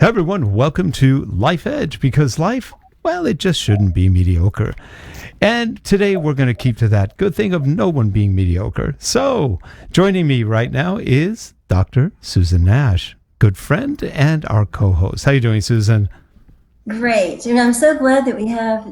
Hey everyone, welcome to Life Edge, because life, well, it just shouldn't be mediocre. And today we're going to keep to that good thing of no one being mediocre. So, joining me right now is Dr. Susan Nash, good friend and our co-host. How are you doing, Susan? Great. And I'm so glad that we have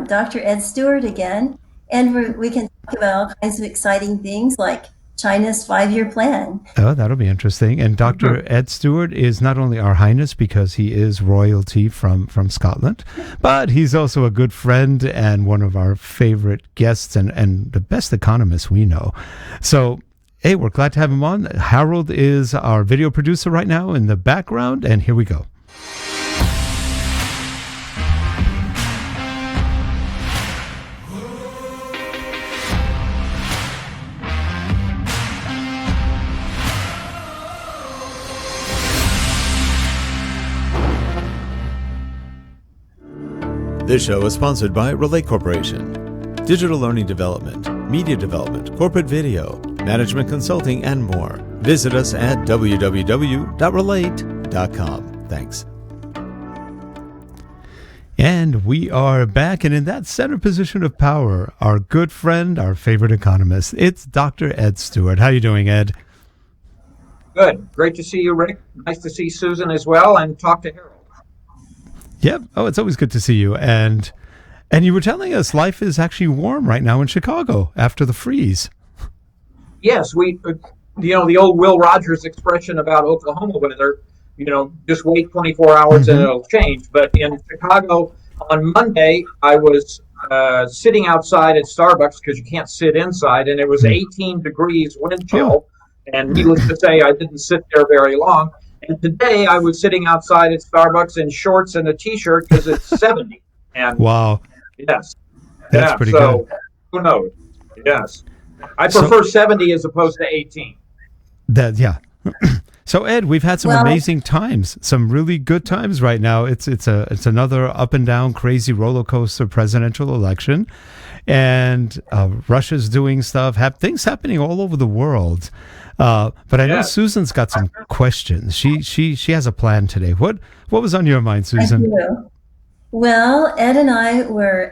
Dr. Ed Stuart again, and we can talk about all kinds of exciting things like China's five-year plan. Oh, that'll be interesting. And Dr. Ed Stewart is not only our highness because he is royalty from Scotland, but he's also a good friend and one of our favorite guests and the best economists we know. So, hey, we're glad to have him on. Harold is our video producer right now in the background, and here we go. This show is sponsored by Relay Corporation. Digital learning development, media development, corporate video, management consulting, and more. Visit us at www.relate.com. Thanks. And we are back, and in that center position of power, our good friend, our favorite economist, it's Dr. Ed Stewart. How are you doing, Ed? Good. Great to see you, Rick. Nice to see Susan as well, and talk to Harold. Yep. Oh, it's always good to see you. And you were telling us life is actually warm right now in Chicago after the freeze. Yes, the old Will Rogers expression about Oklahoma weather, just wait 24 hours and it'll change. But in Chicago on Monday, I was sitting outside at Starbucks because you can't sit inside, and it was 18 degrees wind chill. And needless to say, I didn't sit there very long. And today I was sitting outside at Starbucks in shorts and a T-shirt because it's 70. And wow. Yes. That's pretty good. Who knows? Yes. I prefer 70 as opposed to 18. Yeah. So Ed, we've had some amazing times, some really good times right now. It's another up and down crazy roller coaster presidential election, and Russia's doing stuff, things happening all over the world. But I know Susan's got some questions. She has a plan today. What was on your mind, Susan? I do. Well, Ed and I were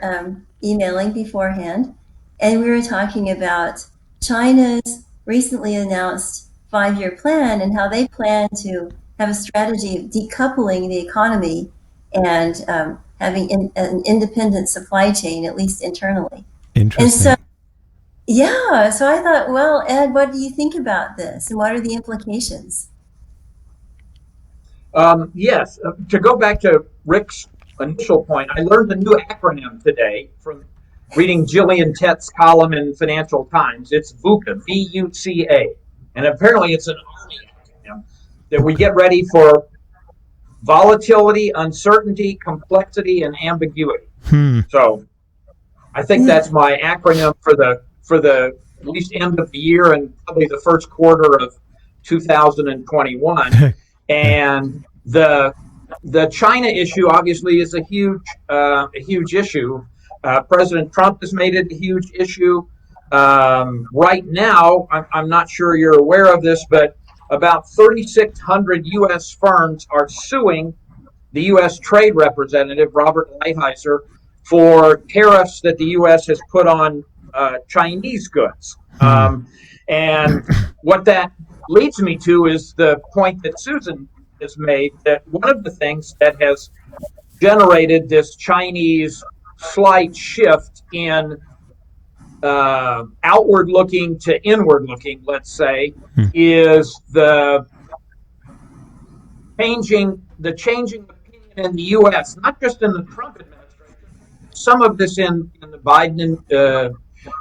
emailing beforehand, and we were talking about China's recently announced five-year plan and how they plan to have a strategy of decoupling the economy and having an independent supply chain, at least internally. Interesting. And so I thought, well, Ed, what do you think about this, and what are the implications? Yes, to go back to Rick's initial point, I learned a new acronym today from reading Gillian Tett's column in Financial Times. It's VUCA, V-U-C-A, and apparently it's an army acronym that we get ready for volatility, uncertainty, complexity, and ambiguity. So I think that's my acronym for the at least end of the year and probably the first quarter of 2021. And the China issue obviously is a huge issue. President Trump has made it a huge issue. Right now, I'm not sure you're aware of this, but about 3,600 U.S. firms are suing the U.S. Trade Representative, Robert Lighthizer, for tariffs that the U.S. has put on Chinese goods. And what that leads me to is the point that Susan has made, that one of the things that has generated this Chinese slight shift in outward looking to inward looking, let's say, is the changing opinion in the U.S., not just in the Trump administration, some of this in the Biden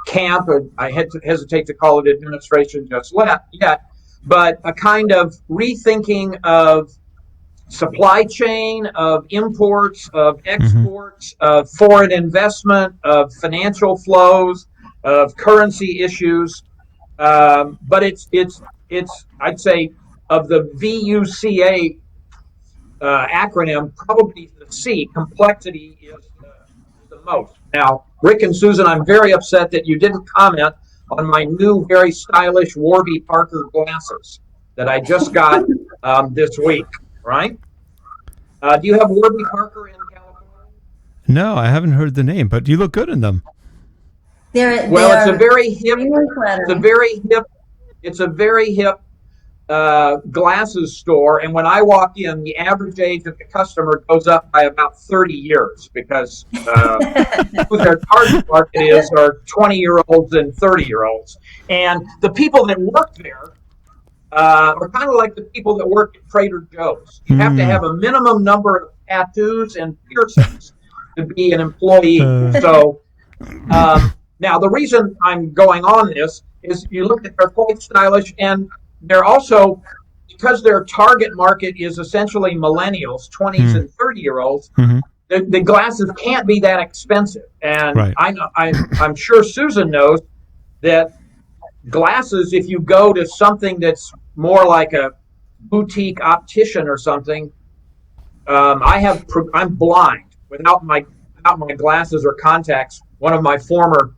camp. I hesitate to call it administration just yet, but a kind of rethinking of supply chain, of imports, of exports, of foreign investment, of financial flows, of currency issues. But it's I'd say of the VUCA acronym, probably the C, complexity, is the most. Now, Rick and Susan, I'm very upset that you didn't comment on my new, very stylish Warby Parker glasses that I just got this week, right? Do you have Warby Parker in California? No, I haven't heard the name, but you look good in them. Well, it's a very hip. extremely It's a flattering. very hip. It's a very hip glasses store, and when I walk in, the average age of the customer goes up by about 30 years because who their target market is are 20-year-olds and 30-year-olds. And the people that work there are kind of like the people that work at Trader Joe's. You have to have a minimum number of tattoos and piercings to be an employee. So now the reason I'm going on this is you look at they're quite stylish, and they're also, because their target market is essentially millennials, 20s and 30-year-olds, the glasses can't be that expensive. And I'm sure Susan knows that glasses, if you go to something that's more like a boutique optician or something, I'm blind without my glasses or contacts. One of my former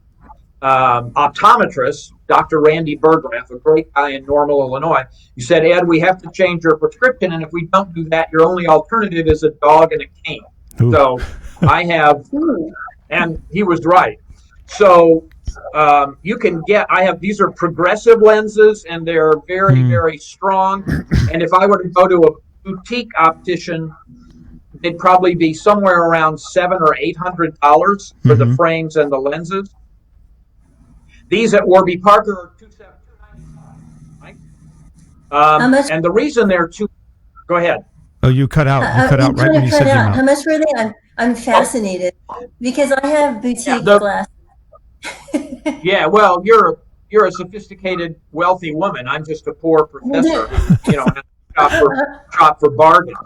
optometrists, Dr. Randy Burgraff, a great guy in Normal, Illinois, he said, Ed, we have to change your prescription, and if we don't do that, your only alternative is a dog and a cane. Ooh. So I have, and he was right. So you can get, these are progressive lenses, and they're very, very strong. And if I were to go to a boutique optician, they'd probably be somewhere around $700 or $800 for the frames and the lenses. These at Warby Parker are $295, right? And the reason they're go ahead. Oh, you cut out. You cut out right when you said the amount. How much were they? I'm fascinated because I have boutique glasses. Yeah, well, you're a sophisticated, wealthy woman. I'm just a poor professor, shop for bargains.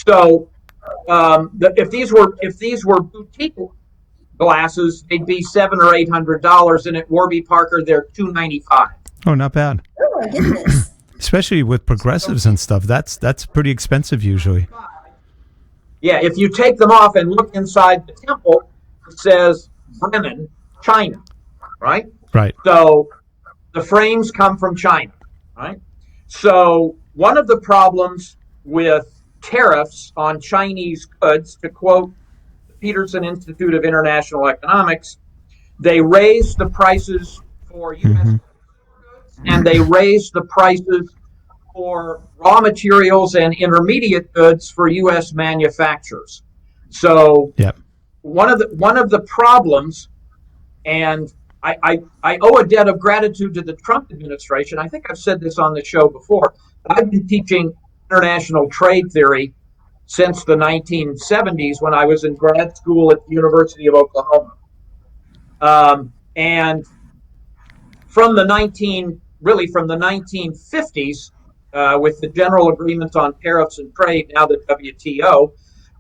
So if these were boutique glasses, they'd be $700 or $800, and at Warby Parker they're $295. Oh, not bad. Oh my goodness! Especially with progressives and stuff, that's pretty expensive usually. Yeah, if you take them off and look inside the temple, it says Bremen, China, right? Right. So the frames come from China, right? So one of the problems with tariffs on Chinese goods, to quote Peterson Institute of International Economics, they raised the prices for U.S. goods, and they raised the prices for raw materials and intermediate goods for U.S. manufacturers. So one of the problems, and I owe a debt of gratitude to the Trump administration. I think I've said this on the show before. I've been teaching international trade theory since the 1970s when I was in grad school at the University of Oklahoma. And from the 1950s, with the General Agreement on Tariffs and Trade, now the WTO,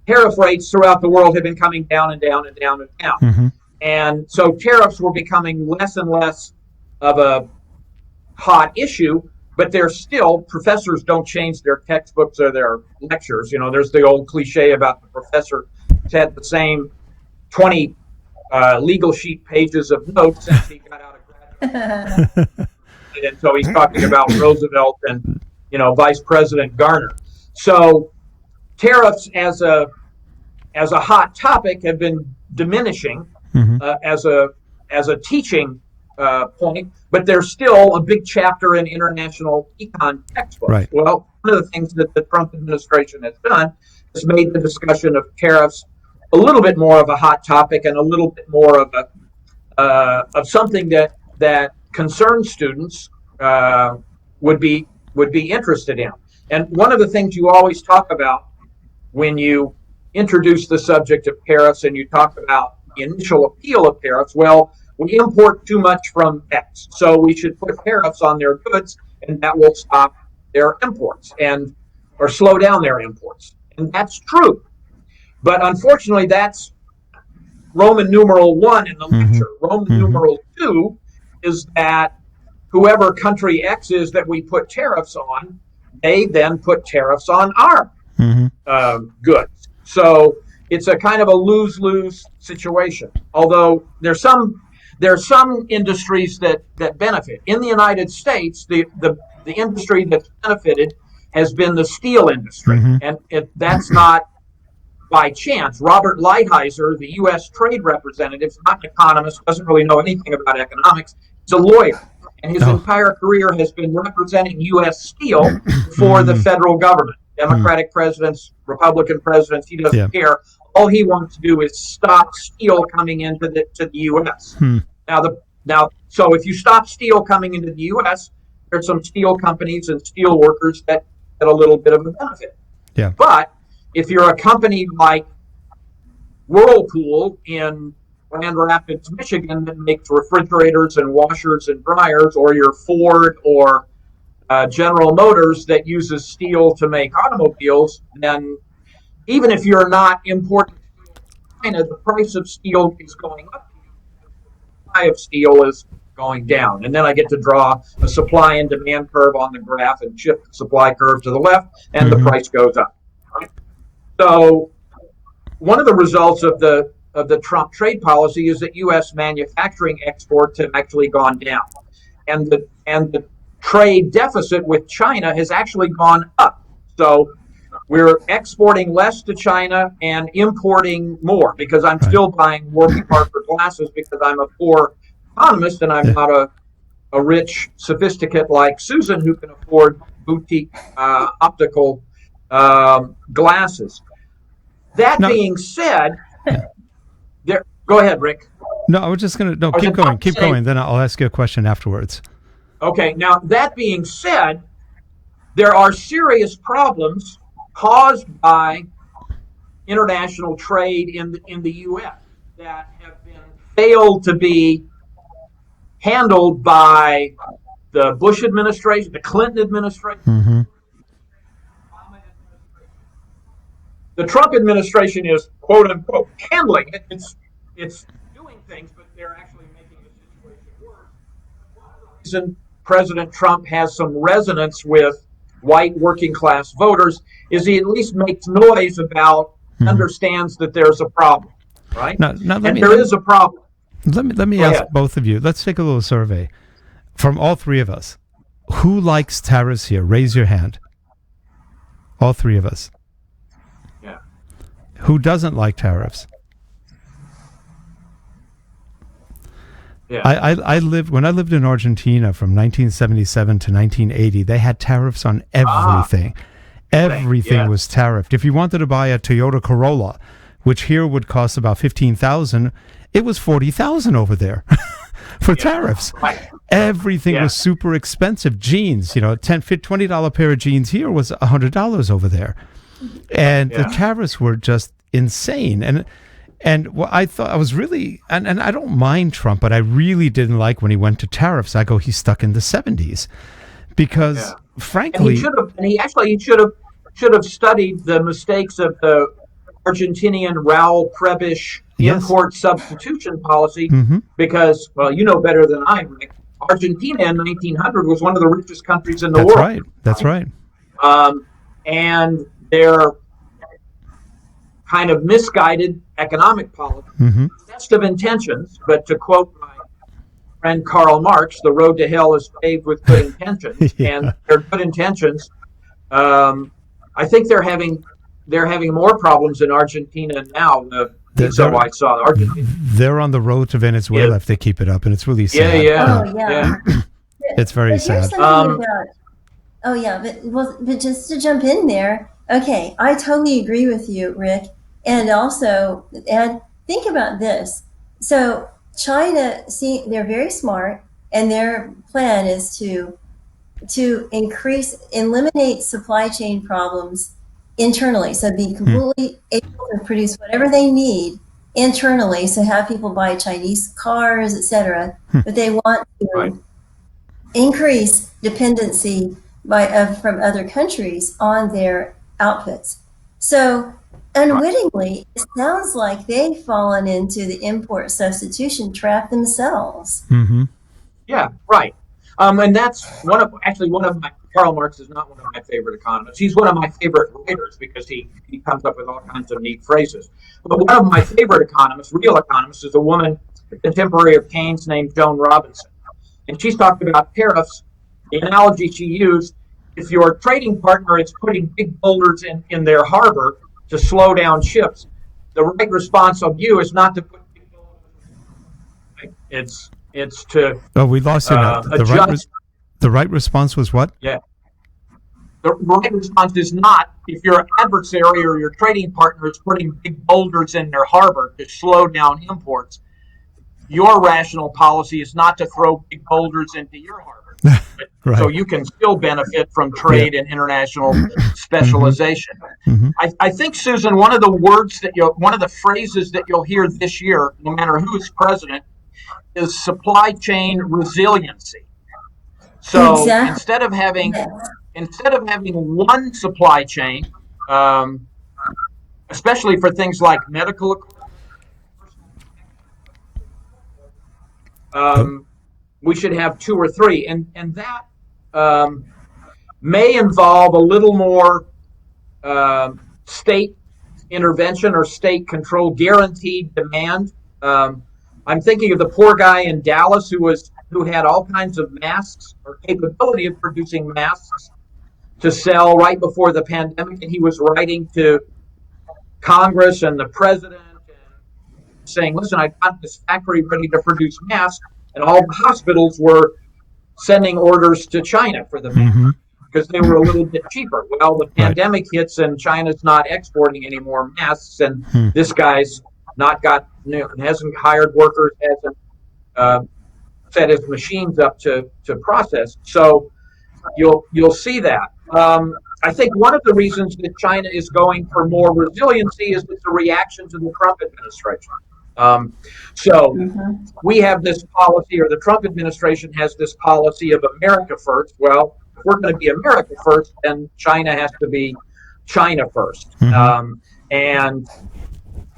tariff rates throughout the world have been coming down and down and down and down. And so tariffs were becoming less and less of a hot issue, but they're still, professors don't change their textbooks or their lectures. There's the old cliche about the professor who's had the same 20 legal sheet pages of notes since he got out of graduate school. And so he's talking about Roosevelt and, Vice President Garner. So tariffs as a hot topic have been diminishing as a teaching point, but there's still a big chapter in international econ textbooks. Right. Well, one of the things that the Trump administration has done is made the discussion of tariffs a little bit more of a hot topic and a little bit more of something that concerned students would be interested in. And one of the things you always talk about when you introduce the subject of tariffs and you talk about the initial appeal of tariffs, well, we import too much from X, so we should put tariffs on their goods, and that will stop their imports or slow down their imports. And that's true. But unfortunately, that's Roman numeral 1 in the lecture. Roman numeral 2 is that whoever country X is that we put tariffs on, they then put tariffs on our goods. So it's a kind of a lose-lose situation. Although there are some industries that benefit. In the United States, the industry that's benefited has been the steel industry, and that's not by chance. Robert Lighthizer, the U.S. trade representative, not an economist, doesn't really know anything about economics. He's a lawyer, and his entire career has been representing U.S. Steel for the federal government. Democratic presidents, Republican presidents, he doesn't care. All he wants to do is stop steel coming into the U.S. So if you stop steel coming into the U.S., there's some steel companies and steel workers that get a little bit of a benefit. Yeah. But if you're a company like Whirlpool in Grand Rapids, Michigan, that makes refrigerators and washers and dryers, or you're Ford or General Motors that uses steel to make automobiles, then even if you're not importing steel from China, the price of steel is going up. The supply of steel is going down. And then I get to draw a supply and demand curve on the graph and shift the supply curve to the left, and the price goes up. Right? So one of the results of the Trump trade policy is that U.S. manufacturing exports have actually gone down, and the trade deficit with China has actually gone up. So we're exporting less to China and importing more, because I'm still buying Warby Parker glasses because I'm a poor economist and I'm not a rich sophisticate like Susan who can afford boutique optical glasses. That being said, go ahead, Rick. No, I was just going to, keep going. Then I'll ask you a question afterwards. Okay, now that being said, there are serious problems caused by international trade in the U.S. that have been failed to be handled by the Bush administration, the Clinton administration. The Trump administration is, quote unquote, handling it. It's doing things, but they're actually making the situation worse. One of the reasons President Trump has some resonance with white working class voters is he at least makes noise about, understands that there's a problem, right? There is a problem. Let me ask both of you. Let's take a little survey from all three of us. Who likes tariffs here? Raise your hand. All three of us. Yeah. Who doesn't like tariffs? Yeah. When I lived in Argentina from 1977 to 1980, they had tariffs on everything. Everything was tariffed. If you wanted to buy a Toyota Corolla, which here would cost about $15,000, it was $40,000 over there for tariffs. Right. Everything was super expensive. Jeans, $20 pair of jeans here was $100 over there, and the tariffs were just insane. And what I thought I was really, and I don't mind Trump, but I really didn't like when he went to tariffs. I go, he's stuck in the 70s, because frankly, he should have studied the mistakes of the Argentinian Raul Prebisch import substitution policy, because, well, you know better than I, Rick, Argentina in 1900 was one of the richest countries in the world. That's right. And their kind of misguided economic policy, best of intentions, but to quote my friend Karl Marx, the road to hell is paved with good intentions, and their good intentions, I think they're having more problems in Argentina now. I saw Argentina. They're on the road to Venezuela if they keep it up, and it's really sad. It's very sad. But just to jump in there, okay, I totally agree with you, Rick. And also, think about this. So China, they're very smart, and their plan is to eliminate supply chain problems internally. So be completely able to produce whatever they need internally. So have people buy Chinese cars, etc. But they want to increase dependency from other countries on their outputs. So unwittingly, it sounds like they've fallen into the import substitution trap themselves. Yeah, right. And that's one of my, Karl Marx is not one of my favorite economists. He's one of my favorite writers because he comes up with all kinds of neat phrases. But one of my favorite economists, real economists, is a woman, a contemporary of Keynes, named Joan Robinson. And she's talked about tariffs. The analogy she used, if your trading partner is putting big boulders in their harbor to slow down ships. The right response of you is not to put people, right? It's to Oh, we lost you now. adjust. The right response was what? Yeah. The right response is not if your adversary or your trading partner is putting big boulders in their harbor to slow down imports. Your rational policy is not to throw big boulders into your harbor. Right. So you can still benefit from trade and international specialization. Mm-hmm. I think, Susan, one of the phrases that you'll hear this year, no matter who is president, is supply chain resiliency. So Exactly. instead of having one supply chain, especially for things like medical equipment, we should have two or three, and that may involve a little more state intervention or state control, guaranteed demand. I'm thinking of the poor guy in Dallas who had all kinds of masks or capability of producing masks to sell right before the pandemic, and he was writing to Congress and the president and saying, "Listen, I've got this factory ready to produce masks," and all the hospitals were sending orders to China for the masks because they were a little bit cheaper. Well, the pandemic hits and China's not exporting any more masks, and this guy's hasn't hired workers, hasn't set his machines up to process. So you'll see that. I think one of the reasons that China is going for more resiliency is it's a reaction to the Trump administration. We have this policy, or the Trump administration has this policy of America first. Well, if we're going to be America first, then China has to be China first. And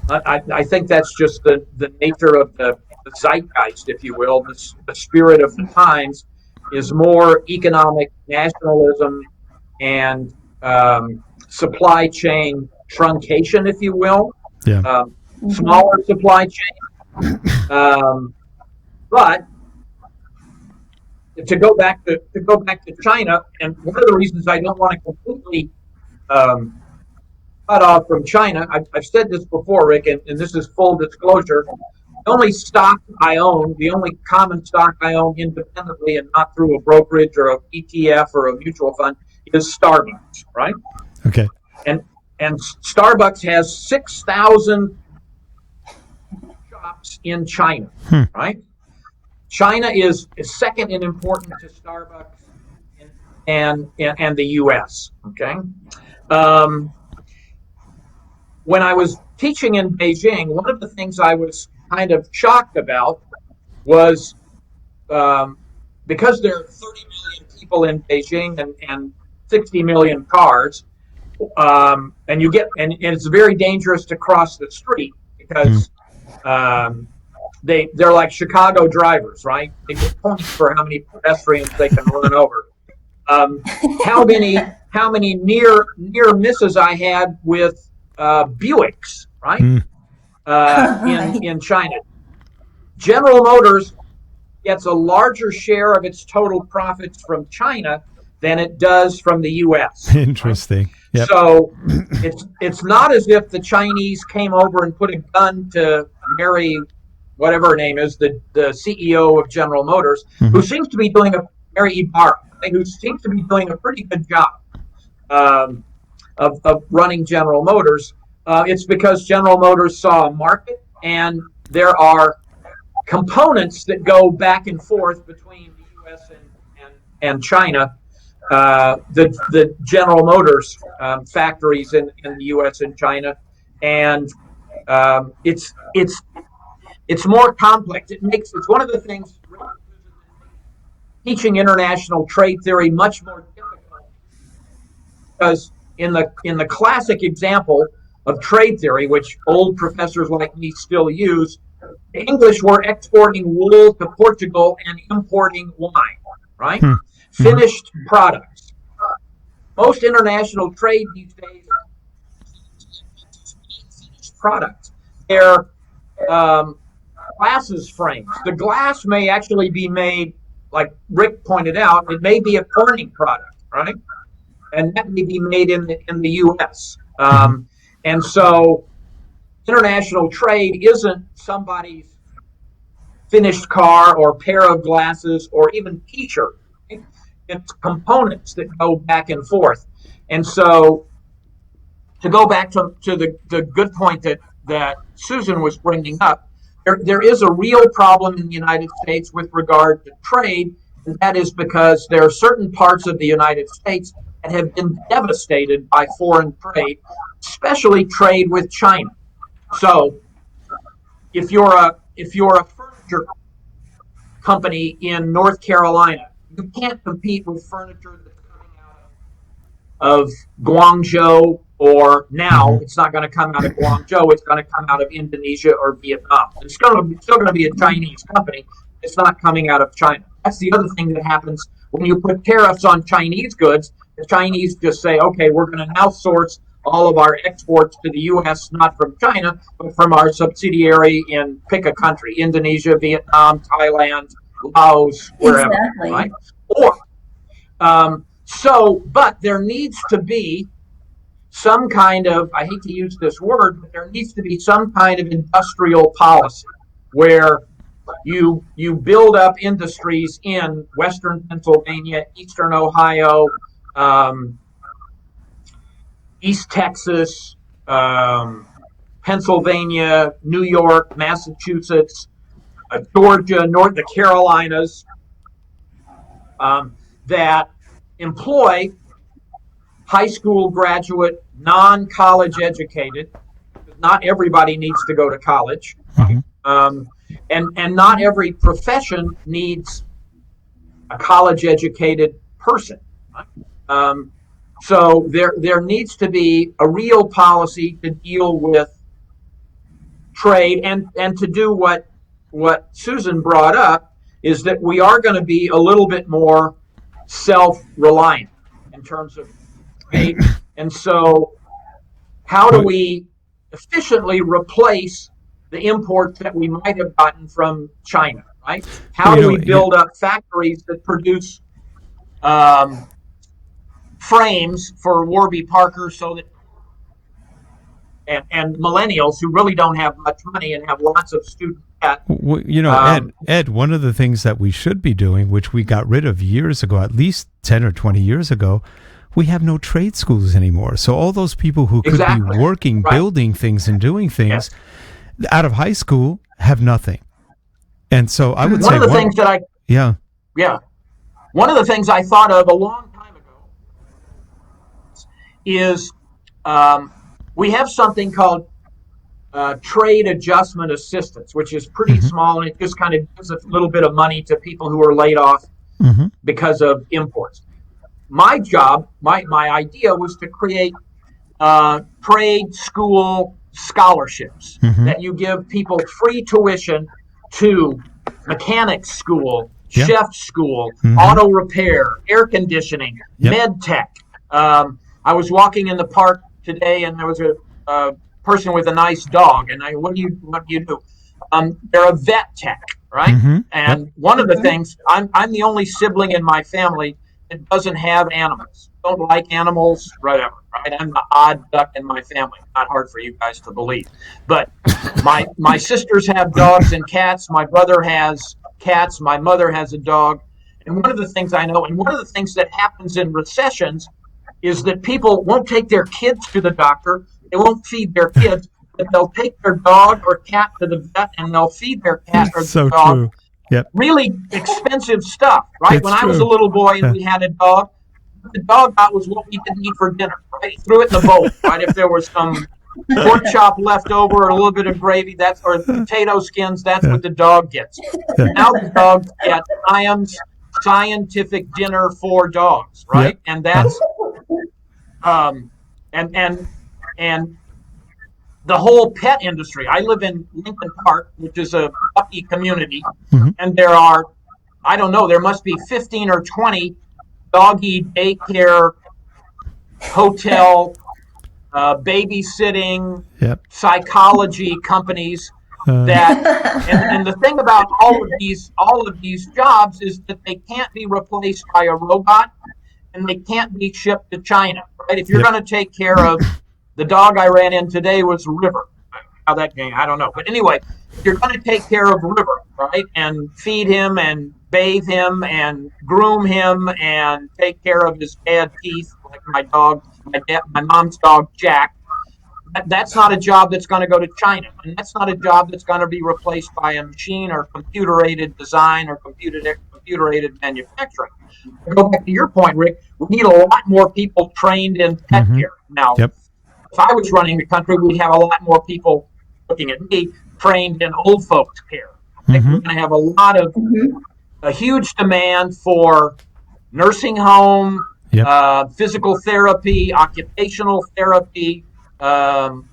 I think that's just the nature of the zeitgeist, if you will. The spirit of the times is more economic nationalism and supply chain truncation, if you will. Smaller supply chain. But to go back to China, and one of the reasons I don't want to completely cut off from China, I've said this before, Rick, and this is full disclosure. The only stock I own, the only common stock I own independently and not through a brokerage or a ETF or a mutual fund is Starbucks, right? Okay. And Starbucks has 6,000 shops in China, right? China is second in importance to Starbucks and the U.S. Okay. When I was teaching in Beijing, one of the things I was kind of shocked about was because there are 30 million people in Beijing and 60 million cars, and it's very dangerous to cross the street because they're like Chicago drivers, right? They get points for how many pedestrians they can run over. How many near misses I had with Buicks, right? In China. General Motors gets a larger share of its total profits from China than it does from the U.S. Interesting. Right? Yep. So it's not as if the Chinese came over and put a gun to marry whatever her name is, the CEO of General Motors, who seems to be doing Mary Ibarra, who seems to be doing a pretty good job of running General Motors. It's because General Motors saw a market, and there are components that go back and forth between the U.S. and China. The General Motors factories in the U.S. and China, and it's more complex. It's one of the things teaching international trade theory much more difficult, because in the classic example of trade theory, which old professors like me still use, the English were exporting wool to Portugal and importing wine, right? Finished products. Most international trade these days is products. They're glasses frames. The glass may actually be made, like Rick pointed out, it may be a Corning product, right? And that may be made in the U.S. And so international trade isn't somebody's finished car or pair of glasses or even t-shirt. Right? It's components that go back and forth. And so to go back to the good point that Susan was bringing up, there is a real problem in the United States with regard to trade, and that is because there are certain parts of the United States that have been devastated by foreign trade, especially trade with China. So if you're a furniture company in North Carolina, you can't compete with furniture that's coming out of Guangzhou, or now it's not going to come out of Guangzhou, it's going to come out of Indonesia or Vietnam. It's still going to be a Chinese company. It's not coming out of China. That's the other thing that happens when you put tariffs on Chinese goods. The Chinese just say, okay, we're going to now source all of our exports to the U.S., not from China, but from our subsidiary in pick a country, Indonesia, Vietnam, Thailand, Laos, wherever, Exactly. right? Or, but there needs to be some kind of, I hate to use this word, but there needs to be some kind of industrial policy where you build up industries in Western Pennsylvania, Eastern Ohio, East Texas, Pennsylvania, New York, Massachusetts, Georgia, North the Carolinas, that employ high school graduate, non-college educated. Not everybody needs to go to college, right? And not every profession needs a college educated person. Right? So there needs to be a real policy to deal with trade, and to do what Susan brought up, is that we are going to be a little bit more self-reliant in terms of trade. And so how do we efficiently replace the imports that we might have gotten from China, right? How do we build up factories that produce frames for Warby Parker, so that and millennials who really don't have much money and have lots of student debt. Ed, one of the things that we should be doing, which we got rid of years ago, at least 10 or 20 years ago, we have no trade schools anymore. So all those people who could be working, building things and doing things out of high school have nothing. And so I would say one of the things I thought of a long time ago is we have something called trade adjustment assistance, which is pretty small, and it just kind of gives a little bit of money to people who are laid off because of imports. My job, my idea was to create trade school scholarships that you give people free tuition to mechanic school, chef school, auto repair, air conditioning, med tech. I was walking in the park today, and there was a person with a nice dog, and what do you do? They're a vet tech, right? And one of the things, I'm the only sibling in my family that doesn't have animals, don't like animals, whatever, right? I'm the odd duck in my family. Not hard for you guys to believe, but my sisters have dogs and cats. My brother has cats. My mother has a dog. And one of the things I know, and one of the things that happens in recessions, is that people won't take their kids to the doctor. They won't feed their kids, but they'll take their dog or cat to the vet, and they'll feed their cat or dog. True. Yep. Really expensive stuff, right? When I was a little boy and we had a dog, what the dog got was what we didn't eat for dinner, right? He threw it in the bowl, right? If there was some pork chop left over or a little bit of gravy, or potato skins, that's what the dog gets. Now the dog gets Iam's scientific dinner for dogs, right? And that's and the whole pet industry. I live in Lincoln Park, which is a puppy community, and there are, I don't know, there must be 15 or 20 doggy daycare, hotel, babysitting, psychology companies that, and the thing about all of these jobs is that they can't be replaced by a robot, and they can't be shipped to China, right? If you're going to take care of The dog I ran in today was River. How that game, I don't know. But anyway, if you're going to take care of River, right, and feed him and bathe him and groom him and take care of his bad teeth, like my mom's dog Jack, that's not a job that's going to go to China, and that's not a job that's going to be replaced by a machine or computer-aided design or computer-aided manufacturing. To go back to your point, Rick, we need a lot more people trained in pet care. Now, Yep. if I was running the country, we'd have a lot more people looking at me trained in old folks care. I think we're going to have a huge demand for nursing home, physical therapy, occupational therapy,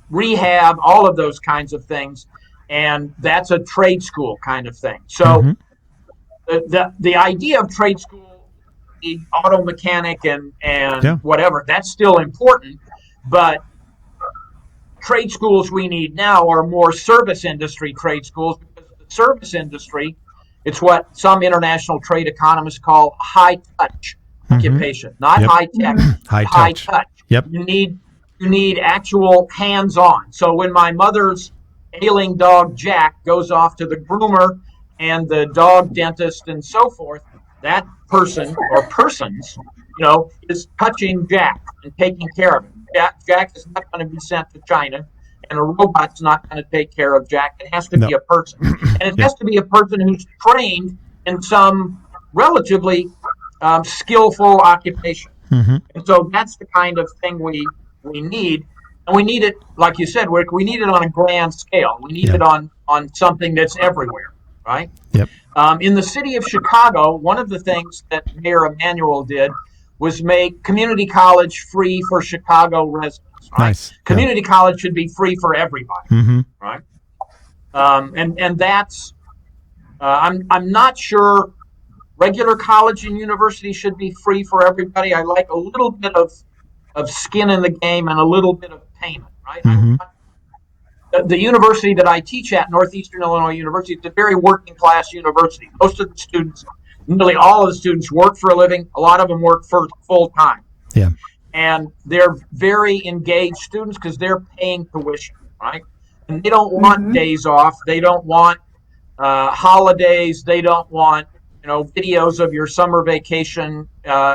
rehab, all of those kinds of things. And that's a trade school kind of thing. So the idea of trade school, the auto mechanic and whatever, that's still important. But trade schools we need now are more service industry trade schools, because the service industry, it's what some international trade economists call high touch occupation, not high tech, high touch. Yep. You need actual hands on. So when my mother's ailing dog Jack goes off to the groomer and the dog dentist and so forth, that person or persons, is touching Jack and taking care of him. Jack is not going to be sent to China, and a robot's not going to take care of Jack. It has to be a person. And it has to be a person who's trained in some relatively skillful occupation. And so that's the kind of thing we need. And we need it, like you said, Rick, we need it on a grand scale. We need it on something that's everywhere, right? Yep. In the city of Chicago, one of the things that Mayor Emanuel did was make community college free for Chicago residents. Right? Nice. Community college should be free for everybody, right? And that's I'm not sure regular college and university should be free for everybody. I like a little bit of skin in the game and a little bit of payment, right? The university that I teach at, Northeastern Illinois University, it's a very working class university. Most of the students, nearly all of the students, work for a living. A lot of them work for full time. Yeah. And they're very engaged students because they're paying tuition, right? And they don't want days off. They don't want holidays. They don't want videos of your summer vacation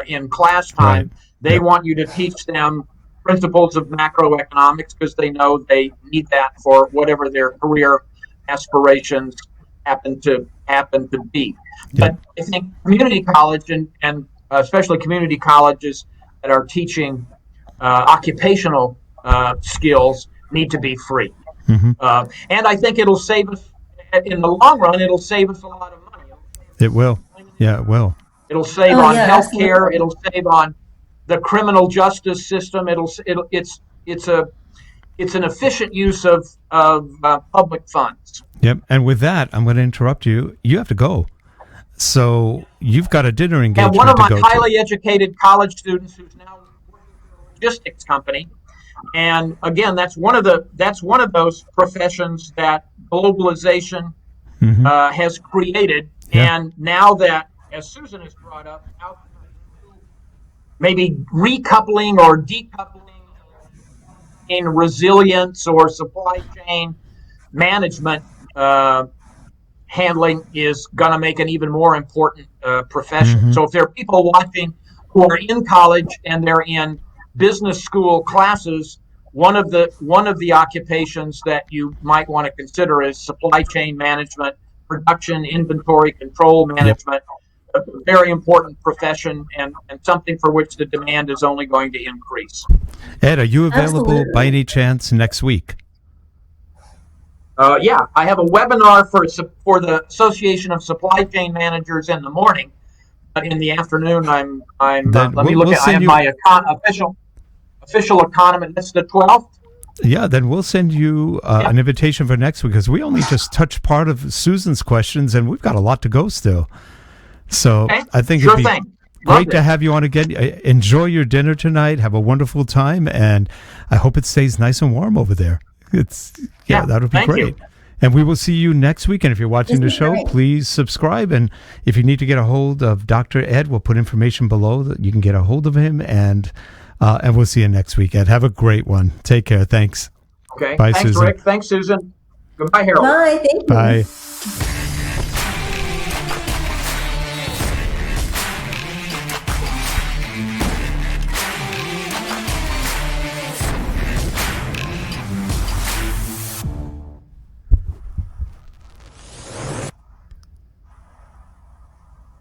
in class time. Right. They want you to teach them principles of macroeconomics because they know they need that for whatever their career aspirations happen to be. But I think community college and especially community colleges that are teaching occupational skills need to be free. And I think it'll save us, in the long run, it'll save us a lot of money. It will. Yeah, it will. It'll save on health care. It'll save on the criminal justice system. It's an efficient use of public funds. Yep. And with that, I'm going to interrupt you. You have to go. So you've got a dinner engagement to go to. And one of my highly educated college students who's now working for a logistics company. And again, that's one of those professions that globalization has created. Yeah. And now that, as Susan has brought up, maybe recoupling or decoupling in resilience or supply chain management handling is going to make an even more important profession. So if there are people watching who are in college and they're in business school classes, one of the occupations that you might want to consider is supply chain management, production, inventory control management. A very important profession and something for which the demand is only going to increase. Ed, are you available by any chance next week? Yeah, I have a webinar for the Association of Supply Chain Managers in the morning, but in the afternoon I have my official economist. That's the 12th. Yeah, then we'll send you an invitation for next week, because we only just touched part of Susan's questions and we've got a lot to go still. So I think it'd be great to have you on again. Enjoy your dinner tonight. Have a wonderful time, and I hope it stays nice and warm over there. That would be great. And we will see you next week. And if you're watching the show, please subscribe. And if you need to get a hold of Dr. Ed, we'll put information below that you can get a hold of him. And And we'll see you next week, Ed. Have a great one. Take care. Thanks. Okay. Bye, Thanks, Susan. Rick. Thanks, Susan. Goodbye, Harold. Bye. Thank you. Bye.